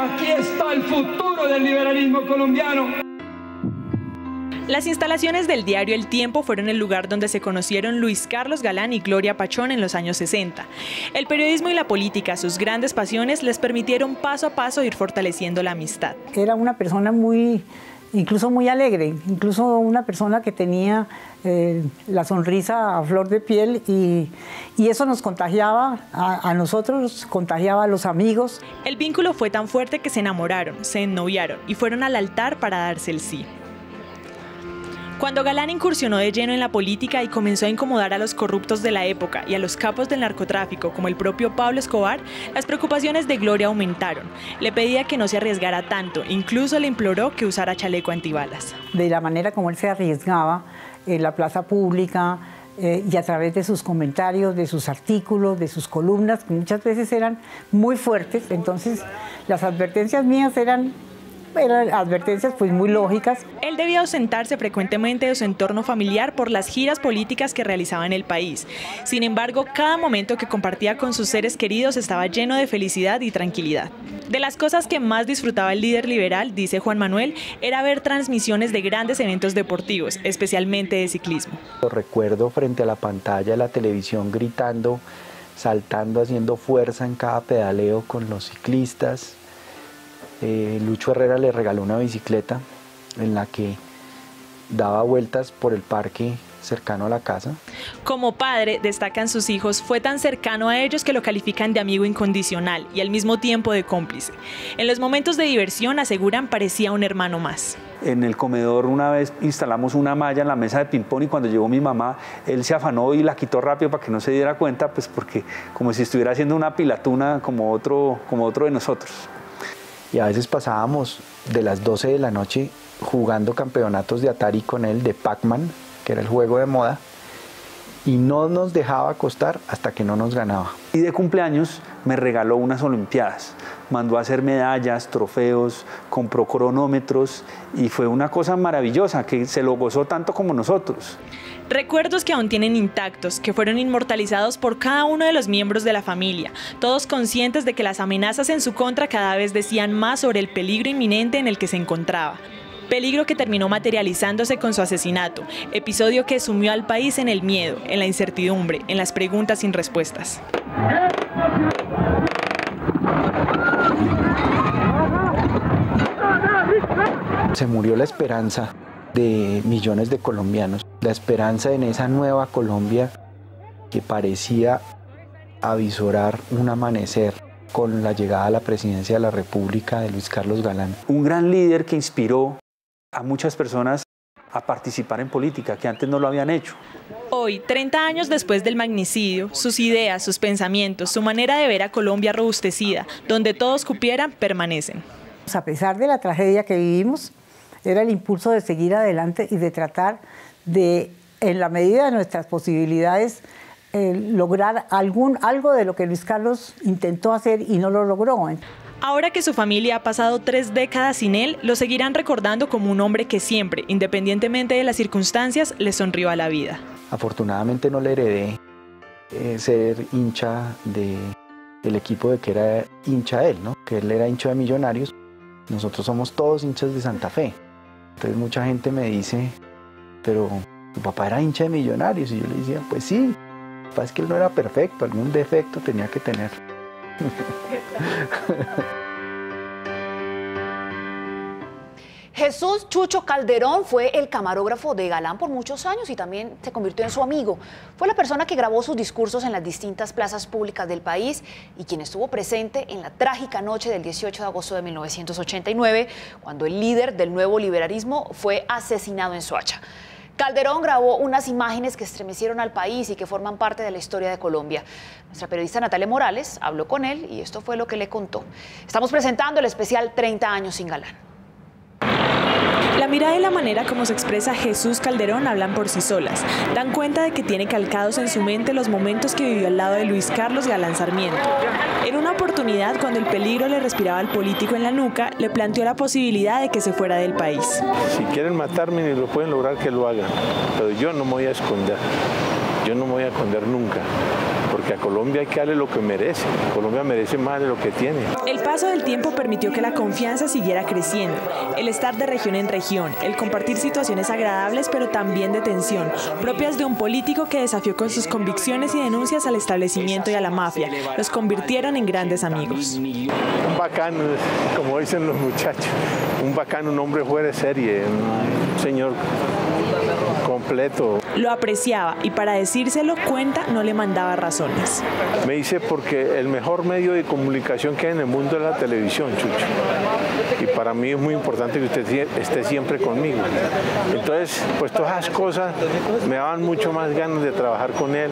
aquí está el futuro del liberalismo colombiano. Las instalaciones del diario El Tiempo fueron el lugar donde se conocieron Luis Carlos Galán y Gloria Pachón en los años 60. El periodismo y la política, sus grandes pasiones, les permitieron paso a paso ir fortaleciendo la amistad. Era una persona incluso muy alegre, incluso una persona que tenía la sonrisa a flor de piel y eso nos contagiaba a nosotros, contagiaba a los amigos. El vínculo fue tan fuerte que se enamoraron, se ennoviaron y fueron al altar para darse el sí. Cuando Galán incursionó de lleno en la política y comenzó a incomodar a los corruptos de la época y a los capos del narcotráfico como el propio Pablo Escobar, las preocupaciones de Gloria aumentaron. Le pedía que no se arriesgara tanto, incluso le imploró que usara chaleco antibalas. De la manera como él se arriesgaba en la plaza pública y a través de sus comentarios, de sus artículos, de sus columnas, que muchas veces eran muy fuertes, entonces las advertencias mías eran advertencias pues muy lógicas. Él debía ausentarse frecuentemente de su entorno familiar por las giras políticas que realizaba en el país. Sin embargo, cada momento que compartía con sus seres queridos estaba lleno de felicidad y tranquilidad. De las cosas que más disfrutaba el líder liberal, dice Juan Manuel, era ver transmisiones de grandes eventos deportivos, especialmente de ciclismo. Lo recuerdo frente a la pantalla de la televisión gritando, saltando, haciendo fuerza en cada pedaleo con los ciclistas. Lucho Herrera le regaló una bicicleta en la que daba vueltas por el parque cercano a la casa. Como padre, destacan sus hijos, fue tan cercano a ellos que lo califican de amigo incondicional y al mismo tiempo de cómplice. En los momentos de diversión, aseguran, parecía un hermano más. En el comedor una vez instalamos una malla en la mesa de ping-pong y cuando llegó mi mamá, él se afanó y la quitó rápido para que no se diera cuenta, pues porque como si estuviera haciendo una pilatuna como otro de nosotros. Y a veces pasábamos de las 12 de la noche jugando campeonatos de Atari con él, de Pac-Man, que era el juego de moda, y no nos dejaba acostar hasta que no nos ganaba. Y de cumpleaños me regaló unas olimpiadas, mandó a hacer medallas, trofeos, compró cronómetros y fue una cosa maravillosa que se lo gozó tanto como nosotros. Recuerdos que aún tienen intactos, que fueron inmortalizados por cada uno de los miembros de la familia, todos conscientes de que las amenazas en su contra cada vez decían más sobre el peligro inminente en el que se encontraba. Peligro que terminó materializándose con su asesinato, episodio que sumió al país en el miedo, en la incertidumbre, en las preguntas sin respuestas. Se murió la esperanza de millones de colombianos, la esperanza en esa nueva Colombia que parecía avisorar un amanecer con la llegada a la presidencia de la República de Luis Carlos Galán. Un gran líder que inspiró a muchas personas a participar en política, que antes no lo habían hecho. Hoy, 30 años después del magnicidio, sus ideas, sus pensamientos, su manera de ver a Colombia robustecida, donde todos cupieran, permanecen. A pesar de la tragedia que vivimos, era el impulso de seguir adelante y de tratar de, en la medida de nuestras posibilidades, lograr algo de lo que Luis Carlos intentó hacer y no lo logró. Ahora que su familia ha pasado 3 décadas sin él, lo seguirán recordando como un hombre que siempre, independientemente de las circunstancias, le sonrió a la vida. Afortunadamente no le heredé ser hincha del equipo de que era hincha él, ¿no? Que él era hincha de Millonarios. Nosotros somos todos hinchas de Santa Fe. Entonces mucha gente me dice, pero tu papá era hincha de Millonarios. Y yo le decía, pues sí, lo que pasa es que él no era perfecto, algún defecto tenía que tener. Jesús Chucho Calderón fue el camarógrafo de Galán por muchos años y también se convirtió en su amigo. Fue la persona que grabó sus discursos en las distintas plazas públicas del país y quien estuvo presente en la trágica noche del 18 de agosto de 1989, cuando el líder del nuevo liberalismo fue asesinado en Soacha. Calderón grabó unas imágenes que estremecieron al país y que forman parte de la historia de Colombia. Nuestra periodista Natalia Morales habló con él y esto fue lo que le contó. Estamos presentando el especial 30 años sin Galán. La mirada y la manera como se expresa Jesús Calderón hablan por sí solas. Dan cuenta de que tiene calcados en su mente los momentos que vivió al lado de Luis Carlos Galán Sarmiento. En una oportunidad, cuando el peligro le respiraba al político en la nuca, le planteó la posibilidad de que se fuera del país. Si quieren matarme y lo pueden lograr, que lo hagan. Pero yo no me voy a esconder. Yo no me voy a esconder nunca. porque a Colombia hay que darle lo que merece. Colombia merece más de lo que tiene. El paso del tiempo permitió que la confianza siguiera creciendo, el estar de región en región, el compartir situaciones agradables pero también de tensión, propias de un político que desafió con sus convicciones y denuncias al establecimiento y a la mafia, los convirtieron en grandes amigos. Un bacano, como dicen los muchachos, un bacano, un hombre fuera de serie, un señor completo. Lo apreciaba y para decírselo cuenta no le mandaba razones. Me dice porque el mejor medio de comunicación que hay en el mundo es la televisión, Chucho. Y para mí es muy importante que usted esté siempre conmigo. Entonces, pues todas esas cosas me daban mucho más ganas de trabajar con él.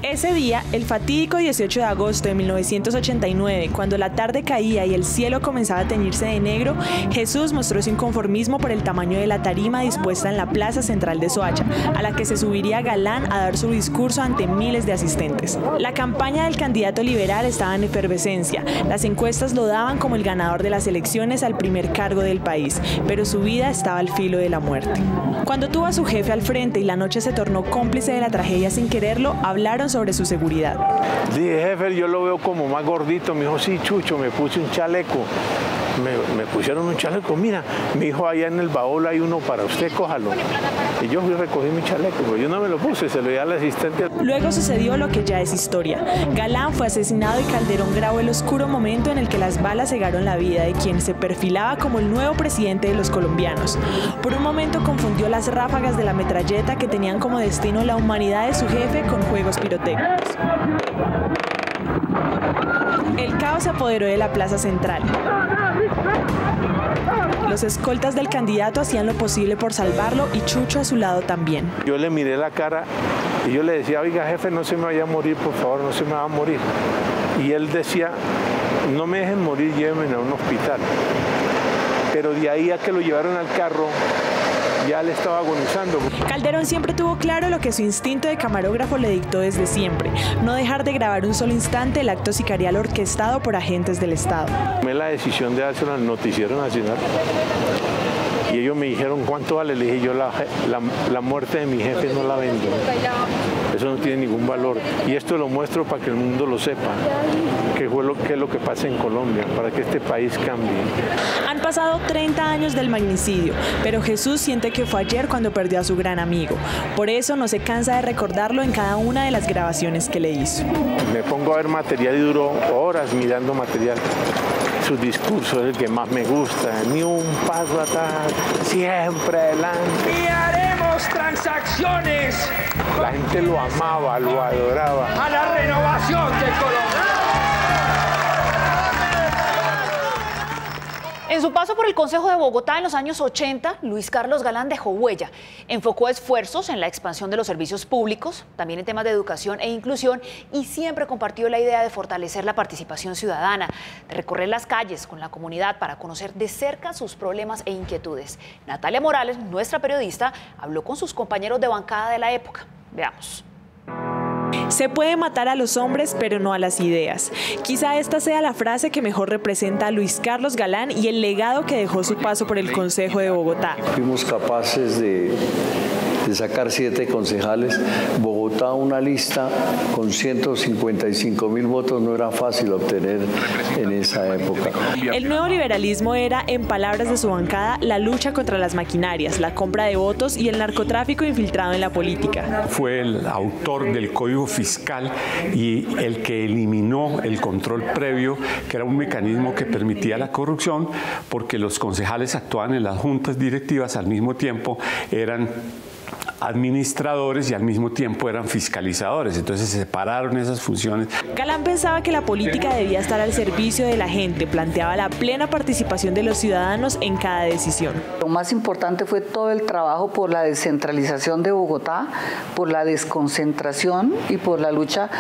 Ese día, el fatídico 18 de agosto de 1989, cuando la tarde caía y el cielo comenzaba a teñirse de negro, Jesús mostró su inconformismo por el tamaño de la tarima dispuesta en la plaza central de Soacha, a la que se subiría Galán a dar su discurso ante miles de asistentes. La campaña del candidato liberal estaba en efervescencia. Las encuestas lo daban como el ganador de las elecciones al primer cargo del país, pero su vida estaba al filo de la muerte. Cuando tuvo a su jefe al frente y la noche se tornó cómplice de la tragedia sin quererlo, hablaron sobre su seguridad. Dije, jefe, yo lo veo como más gordito. Me dijo, sí, Chucho, me puse un chaleco. Me pusieron un chaleco. Mira, mi hijo, allá en el baúl hay uno para usted, cójalo. Y yo fui a recoger mi chaleco, pero yo no me lo puse, se lo di al asistente. Luego sucedió lo que ya es historia. Galán fue asesinado y Calderón grabó el oscuro momento en el que las balas cegaron la vida de quien se perfilaba como el nuevo presidente de los colombianos. Por un momento confundió las ráfagas de la metralleta que tenían como destino la humanidad de su jefe con juegos pirotécnicos. El caos se apoderó de la plaza central. Los escoltas del candidato hacían lo posible por salvarlo y Chucho a su lado también. Yo le miré la cara y yo le decía, oiga, jefe, no se me vaya a morir, por favor, no se me va a morir. Y él decía, no me dejen morir, llévenme a un hospital. Pero de ahí a que lo llevaron al carro, ya le estaba agonizando. Calderón siempre tuvo claro lo que su instinto de camarógrafo le dictó desde siempre, no dejar de grabar un solo instante el acto sicarial orquestado por agentes del Estado. Tomé la decisión de hacer al noticiero nacional y ellos me dijeron, ¿cuánto vale? Le dije, yo la muerte de mi jefe no la vendo. Eso no tiene ningún valor. Y esto lo muestro para que el mundo lo sepa, qué es lo que pasa en Colombia, para que este país cambie. Han pasado 30 años del magnicidio, pero Jesús siente que fue ayer cuando perdió a su gran amigo. Por eso no se cansa de recordarlo en cada una de las grabaciones que le hizo. Me pongo a ver material y duro horas mirando material. Su discurso es el que más me gusta, ni un paso atrás, siempre adelante. Y haremos transacciones. La gente lo amaba, lo adoraba. A la renovación de Colombia. En su paso por el Consejo de Bogotá en los años 80, Luis Carlos Galán dejó huella. Enfocó esfuerzos en la expansión de los servicios públicos, también en temas de educación e inclusión, y siempre compartió la idea de fortalecer la participación ciudadana, de recorrer las calles con la comunidad para conocer de cerca sus problemas e inquietudes. Natalia Morales, nuestra periodista, habló con sus compañeros de bancada de la época. Veamos. Se puede matar a los hombres, pero no a las ideas. Quizá esta sea la frase que mejor representa a Luis Carlos Galán y el legado que dejó su paso por el Consejo de Bogotá. Fuimos capaces de sacar 7 concejales. Bogotá, una lista con 155.000 votos, no era fácil obtener en esa época. El nuevo liberalismo era, en palabras de su bancada, la lucha contra las maquinarias, la compra de votos y el narcotráfico infiltrado en la política. Fue el autor del Código Fiscal y el que eliminó el control previo, que era un mecanismo que permitía la corrupción, porque los concejales actuaban en las juntas directivas, al mismo tiempo eran administradores y al mismo tiempo eran fiscalizadores, entonces se separaron esas funciones. Galán pensaba que la política debía estar al servicio de la gente, planteaba la plena participación de los ciudadanos en cada decisión. Lo más importante fue todo el trabajo por la descentralización de Bogotá, por la desconcentración y por la lucha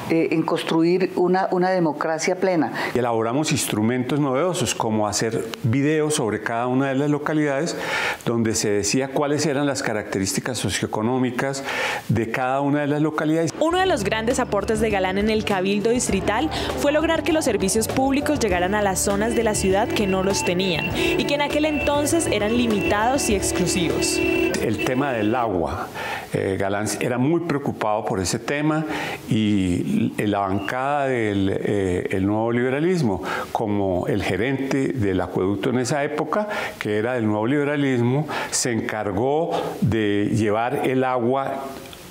en construir una democracia plena. Elaboramos instrumentos novedosos como hacer videos sobre cada una de las localidades donde se decía cuáles eran las características socioeconómicas de cada una de las localidades. Uno de los grandes aportes de Galán en el Cabildo Distrital fue lograr que los servicios públicos llegaran a las zonas de la ciudad que no los tenían y que en aquel entonces eran limitados y exclusivos. El tema del agua, Galán era muy preocupado por ese tema y la bancada del el nuevo liberalismo, como el gerente del acueducto en esa época, que era del nuevo liberalismo, se encargó de llevar el agua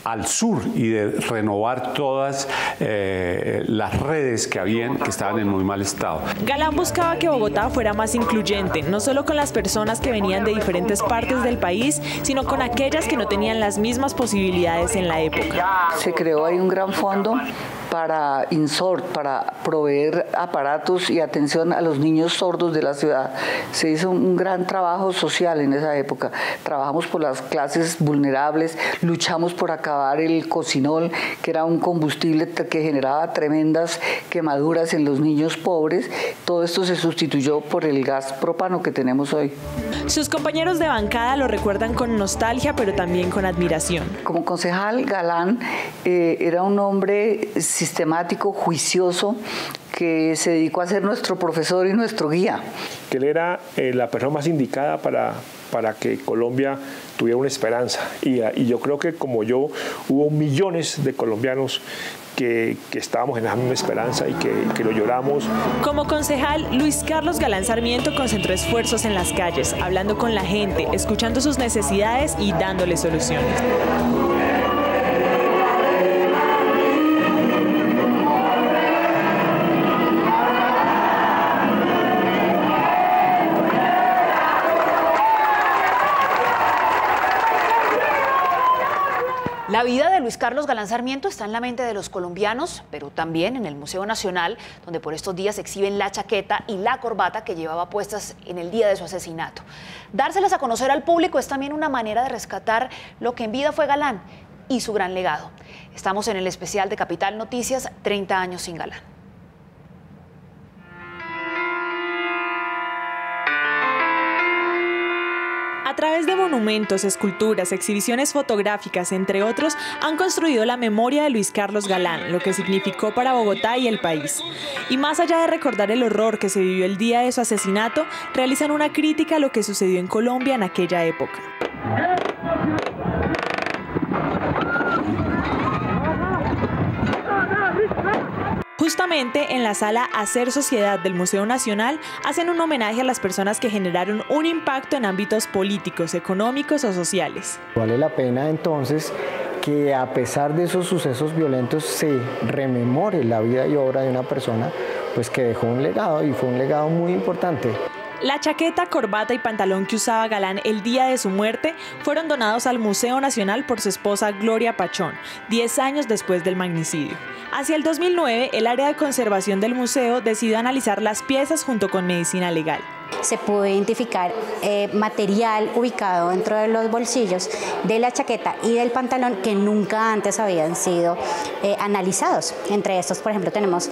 al sur y de renovar todas las redes que estaban en muy mal estado. Galán buscaba que Bogotá fuera más incluyente, no solo con las personas que venían de diferentes partes del país, sino con aquellas que no tenían las mismas posibilidades en la época. Se creó ahí un gran fondo para INSORT, para proveer aparatos y atención a los niños sordos de la ciudad. Se hizo un gran trabajo social en esa época. Trabajamos por las clases vulnerables, luchamos por acabar el cocinol, que era un combustible que generaba tremendas quemaduras en los niños pobres. Todo esto se sustituyó por el gas propano que tenemos hoy. Sus compañeros de bancada lo recuerdan con nostalgia, pero también con admiración. Como concejal, Galán era un hombre sistemático, juicioso, que se dedicó a ser nuestro profesor y nuestro guía. Que él era la persona más indicada para que Colombia tuviera una esperanza. Y yo creo que como yo, hubo millones de colombianos que estábamos en esa misma esperanza y que lo lloramos. Como concejal, Luis Carlos Galán Sarmiento concentró esfuerzos en las calles, hablando con la gente, escuchando sus necesidades y dándole soluciones. La vida de Luis Carlos Galán Sarmiento está en la mente de los colombianos, pero también en el Museo Nacional, donde por estos días exhiben la chaqueta y la corbata que llevaba puestas en el día de su asesinato. Dárselas a conocer al público es también una manera de rescatar lo que en vida fue Galán y su gran legado. Estamos en el especial de Capital Noticias, 30 años sin Galán. A través de monumentos, esculturas, exhibiciones fotográficas, entre otros, han construido la memoria de Luis Carlos Galán, lo que significó para Bogotá y el país. Y más allá de recordar el horror que se vivió el día de su asesinato, realizan una crítica a lo que sucedió en Colombia en aquella época. Justamente en la sala Hacer Sociedad del Museo Nacional hacen un homenaje a las personas que generaron un impacto en ámbitos políticos, económicos o sociales. Vale la pena entonces que a pesar de esos sucesos violentos se rememore la vida y obra de una persona pues que dejó un legado y fue un legado muy importante. La chaqueta, corbata y pantalón que usaba Galán el día de su muerte fueron donados al Museo Nacional por su esposa Gloria Pachón, 10 años después del magnicidio. Hacia el 2009, el área de conservación del museo decidió analizar las piezas junto con medicina legal. Se pudo identificar material ubicado dentro de los bolsillos de la chaqueta y del pantalón que nunca antes habían sido analizados. Entre estos, por ejemplo, tenemos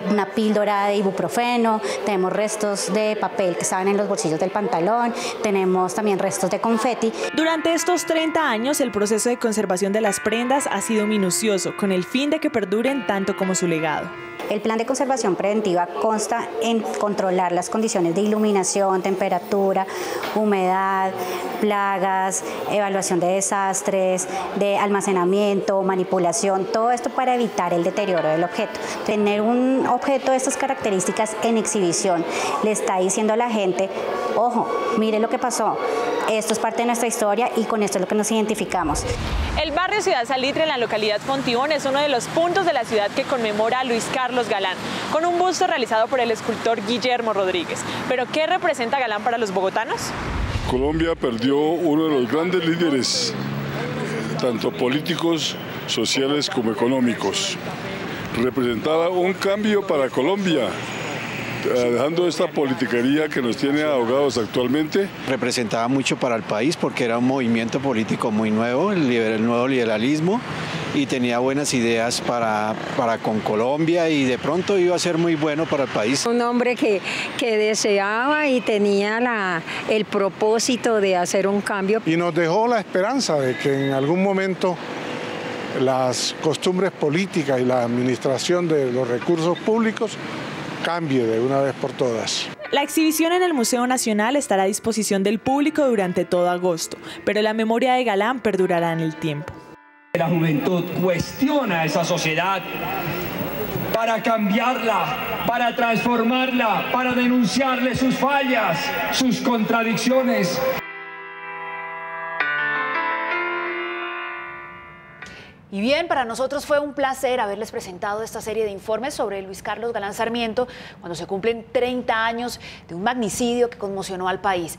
una píldora de ibuprofeno, tenemos restos de papel que estaban en los bolsillos del pantalón, tenemos también restos de confeti. Durante estos 30 años, el proceso de conservación de las prendas ha sido minucioso, con el fin de que perduren tanto como su legado. El plan de conservación preventiva consta en controlar las condiciones de iluminación, temperatura, humedad, plagas, evaluación de desastres, de almacenamiento, manipulación, todo esto para evitar el deterioro del objeto. Tener un objeto de estas características en exhibición le está diciendo a la gente, ojo, mire lo que pasó, esto es parte de nuestra historia y con esto es lo que nos identificamos. El barrio Ciudad Salitre en la localidad Fontibón es uno de los puntos de la ciudad que conmemora a Luis Carlos Galán, con un busto realizado por el escultor Guillermo Rodríguez. ¿Pero qué representa Galán para los bogotanos? Colombia perdió uno de los grandes líderes, tanto políticos, sociales como económicos. Representaba un cambio para Colombia, dejando esta politiquería que nos tiene ahogados actualmente. Representaba mucho para el país porque era un movimiento político muy nuevo, el nuevo liberalismo, y tenía buenas ideas para con Colombia y de pronto iba a ser muy bueno para el país. Un hombre que deseaba y tenía el propósito de hacer un cambio. Y nos dejó la esperanza de que en algún momento las costumbres políticas y la administración de los recursos públicos cambie de una vez por todas. La exhibición en el Museo Nacional estará a disposición del público durante todo agosto, pero la memoria de Galán perdurará en el tiempo. La juventud cuestiona esa sociedad para cambiarla, para transformarla, para denunciarle sus fallas, sus contradicciones. Y bien, para nosotros fue un placer haberles presentado esta serie de informes sobre Luis Carlos Galán Sarmiento cuando se cumplen 30 años de un magnicidio que conmocionó al país.